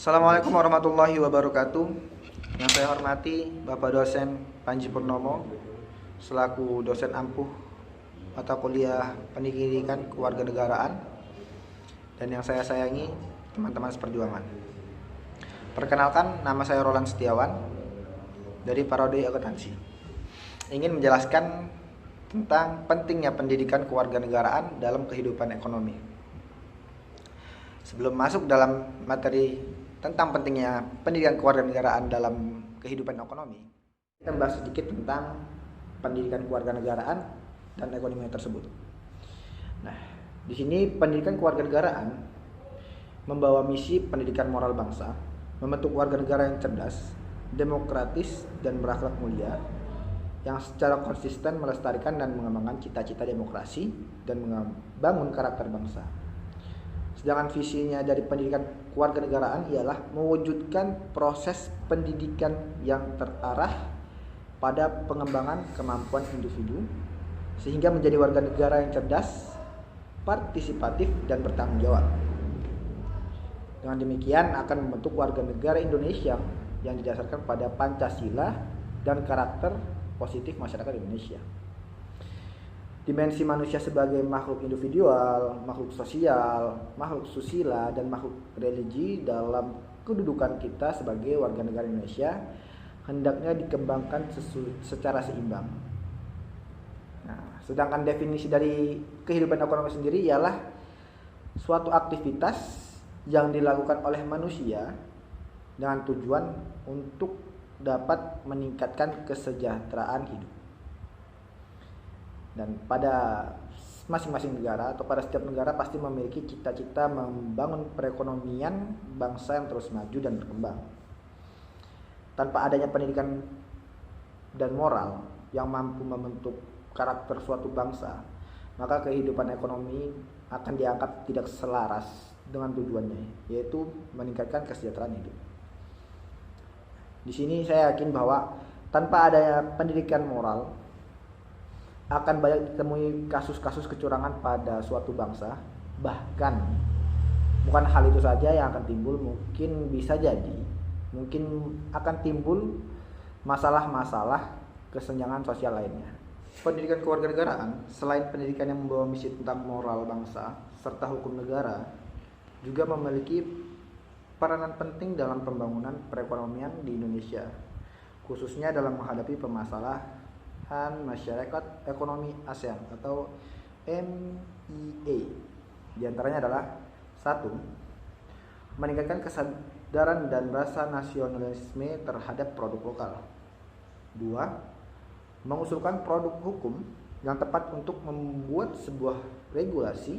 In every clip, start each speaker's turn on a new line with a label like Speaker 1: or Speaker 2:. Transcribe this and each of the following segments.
Speaker 1: Assalamualaikum warahmatullahi wabarakatuh. Yang saya hormati Bapak Dosen Panji Purnomo selaku dosen ampuh mata kuliah Pendidikan Kewarganegaraan, dan yang saya sayangi teman-teman seperjuangan. Perkenalkan, nama saya Roland Setiawan dari Prodi Akuntansi. Ingin menjelaskan tentang pentingnya pendidikan kewarganegaraan dalam kehidupan ekonomi. Sebelum masuk dalam materi tentang pentingnya pendidikan kewarganegaraan dalam kehidupan ekonomi, kita bahas sedikit tentang pendidikan kewarganegaraan dan ekonomi tersebut. Nah, di sini pendidikan kewarganegaraan membawa misi pendidikan moral bangsa, membentuk warga negara yang cerdas, demokratis, dan berakhlak mulia, yang secara konsisten melestarikan dan mengembangkan cita-cita demokrasi dan membangun karakter bangsa. Sedangkan visinya dari pendidikan kewarganegaraan ialah mewujudkan proses pendidikan yang terarah pada pengembangan kemampuan individu sehingga menjadi warga negara yang cerdas, partisipatif, dan bertanggung jawab. Dengan demikian akan membentuk warga negara Indonesia yang didasarkan pada Pancasila dan karakter positif masyarakat Indonesia. Dimensi manusia sebagai makhluk individual, makhluk sosial, makhluk susila, dan makhluk religi dalam kedudukan kita sebagai warga negara Indonesia hendaknya dikembangkan secara seimbang. Nah, sedangkan definisi dari kehidupan ekonomi sendiri ialah suatu aktivitas yang dilakukan oleh manusia dengan tujuan untuk dapat meningkatkan kesejahteraan hidup. Dan pada masing-masing negara atau pada setiap negara pasti memiliki cita-cita membangun perekonomian bangsa yang terus maju dan berkembang. Tanpa adanya pendidikan dan moral yang mampu membentuk karakter suatu bangsa, maka kehidupan ekonomi akan dianggap tidak selaras dengan tujuannya, yaitu meningkatkan kesejahteraan hidup. Di sini saya yakin bahwa tanpa adanya pendidikan moral akan banyak ditemui kasus-kasus kecurangan pada suatu bangsa. Bahkan bukan hal itu saja yang akan timbul, mungkin akan timbul masalah-masalah kesenjangan sosial lainnya. Pendidikan kewarganegaraan selain pendidikan yang membawa misi tentang moral bangsa serta hukum negara, juga memiliki peranan penting dalam pembangunan perekonomian di Indonesia, khususnya dalam menghadapi permasalahan masyarakat ekonomi ASEAN atau MEA. Di antaranya adalah 1. Meningkatkan kesadaran dan rasa nasionalisme terhadap produk lokal. 2. Mengusulkan produk hukum yang tepat untuk membuat sebuah regulasi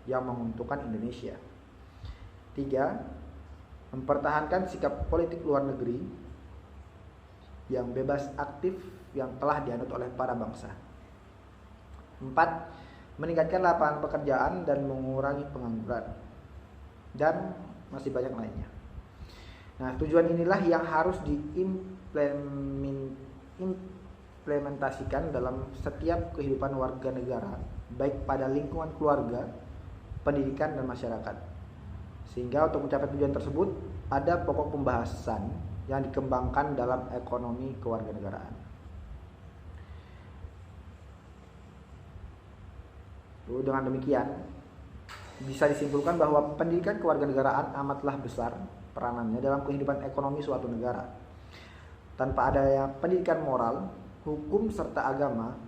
Speaker 1: yang menguntungkan Indonesia. 3. Mempertahankan sikap politik luar negeri yang bebas aktif yang telah dianut oleh para bangsa. 4. Meningkatkan lapangan pekerjaan dan mengurangi pengangguran. Dan masih banyak lainnya. Nah, tujuan inilah yang harus diimplementasikan dalam setiap kehidupan warga negara, baik pada lingkungan keluarga, pendidikan, dan masyarakat. Sehingga untuk mencapai tujuan tersebut, ada pokok pembahasan yang dikembangkan dalam ekonomi kewarganegaraan. Dengan demikian, bisa disimpulkan bahwa pendidikan kewarganegaraan amatlah besar peranannya dalam kehidupan ekonomi suatu negara. Tanpa adanya pendidikan moral, hukum, serta agama,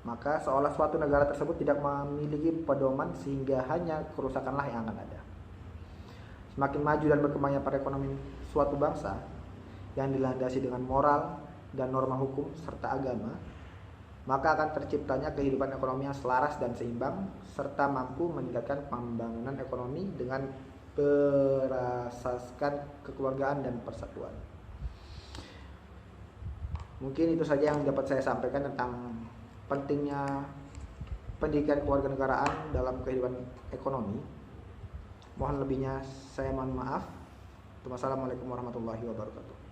Speaker 1: maka seolah suatu negara tersebut tidak memiliki pedoman sehingga hanya kerusakanlah yang akan ada. Semakin maju dan berkembangnya perekonomian suatu bangsa yang dilandasi dengan moral dan norma hukum serta agama, maka akan terciptanya kehidupan ekonomi yang selaras dan seimbang, serta mampu meningkatkan pembangunan ekonomi dengan berasaskan kekeluargaan dan persatuan. Mungkin itu saja yang dapat saya sampaikan tentang pentingnya pendidikan kewarganegaraan dalam kehidupan ekonomi. Mohon lebihnya saya mohon maaf. Wassalamualaikum warahmatullahi wabarakatuh.